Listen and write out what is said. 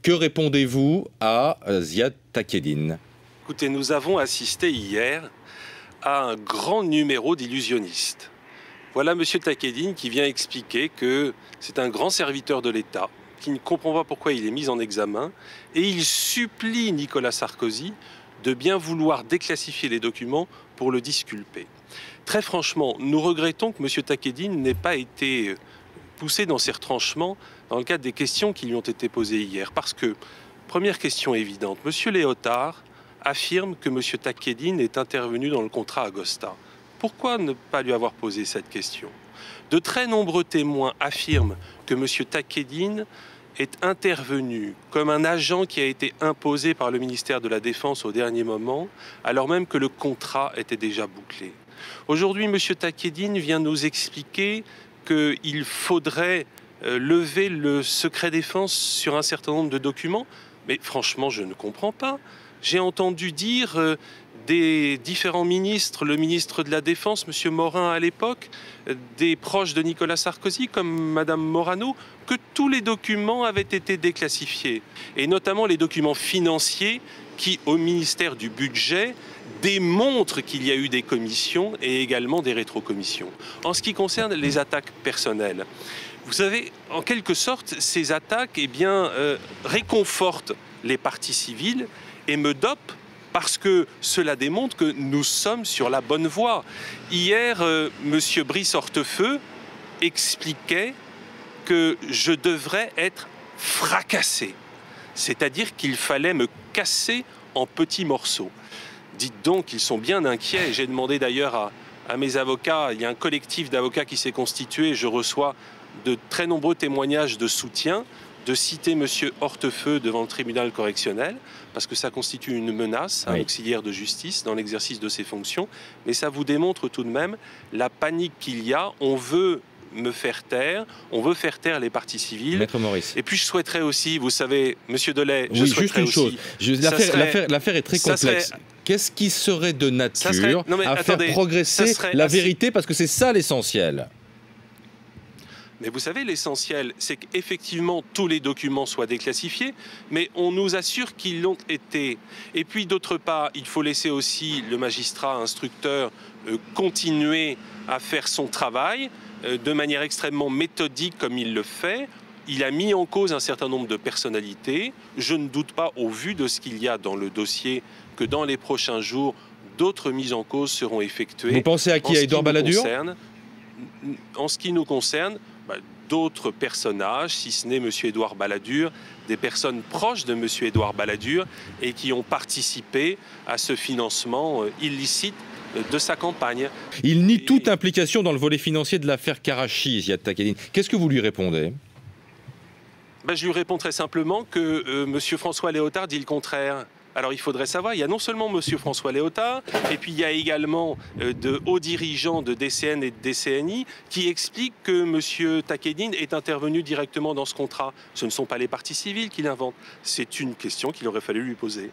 Que répondez-vous à Ziad Takieddine? Écoutez, nous avons assisté hier à un grand numéro d'illusionnistes. Voilà M. Takieddine qui vient expliquer que c'est un grand serviteur de l'État, qui ne comprend pas pourquoi il est mis en examen, et il supplie Nicolas Sarkozy de bien vouloir déclassifier les documents pour le disculper. Très franchement, nous regrettons que M. Takieddine n'ait pas été poussé dans ses retranchements dans le cadre des questions qui lui ont été posées hier. Parce que, première question évidente, M. Léotard affirme que M. Takieddine est intervenu dans le contrat Agosta. Pourquoi ne pas lui avoir posé cette question? De très nombreux témoins affirment que M. Takieddine est intervenu comme un agent qui a été imposé par le ministère de la Défense au dernier moment, alors même que le contrat était déjà bouclé. Aujourd'hui, M. Takieddine vient nous expliquer qu'il faudrait lever le secret défense sur un certain nombre de documents. Mais franchement, je ne comprends pas. J'ai entendu dire des différents ministres, le ministre de la Défense, M. Morin à l'époque, des proches de Nicolas Sarkozy, comme Mme Morano, que tous les documents avaient été déclassifiés. Et notamment les documents financiers qui, au ministère du Budget, démontrent qu'il y a eu des commissions et également des rétrocommissions. En ce qui concerne les attaques personnelles, vous savez, en quelque sorte, ces attaques réconfortent les partis civils et me dopent parce que cela démontre que nous sommes sur la bonne voie. Hier, M. Brice Hortefeux expliquait que je devrais être fracassé, c'est-à-dire qu'il fallait me casser en petits morceaux. Dites donc, ils sont bien inquiets. J'ai demandé d'ailleurs à mes avocats, il y a un collectif d'avocats qui s'est constitué, je reçois de très nombreux témoignages de soutien, de citer M. Hortefeux devant le tribunal correctionnel, parce que ça constitue une menace à un auxiliaire de justice dans l'exercice de ses fonctions. Mais ça vous démontre tout de même la panique qu'il y a. On veut me faire taire, on veut faire taire les partis civils. Maître Maurice. Et puis je souhaiterais aussi, vous savez, M. Delay, oui, juste une chose. L'affaire est très complexe. Qu'est-ce qui serait de nature à faire progresser la vérité? Parce que c'est ça l'essentiel. Mais vous savez, l'essentiel, c'est qu'effectivement, tous les documents soient déclassifiés, mais on nous assure qu'ils l'ont été. Et puis, d'autre part, il faut laisser aussi le magistrat instructeur continuer à faire son travail de manière extrêmement méthodique comme il le fait. Il a mis en cause un certain nombre de personnalités. Je ne doute pas, au vu de ce qu'il y a dans le dossier, que dans les prochains jours, d'autres mises en cause seront effectuées. Vous pensez à qui? À Édouard Balladur? En ce qui nous concerne, d'autres personnages, si ce n'est M. Édouard Balladur, des personnes proches de M. Édouard Balladur et qui ont participé à ce financement illicite de sa campagne. Il nie toute implication dans le volet financier de l'affaire Karachi, Ziad Takieddine. Qu'est-ce que vous lui répondez? Je lui réponds très simplement que M. François Léotard dit le contraire. Alors il faudrait savoir, il y a non seulement M. François Léotard, et puis il y a également de hauts dirigeants de DCN et de DCNI qui expliquent que M. Takieddine est intervenu directement dans ce contrat. Ce ne sont pas les partis civils qui l'inventent. C'est une question qu'il aurait fallu lui poser.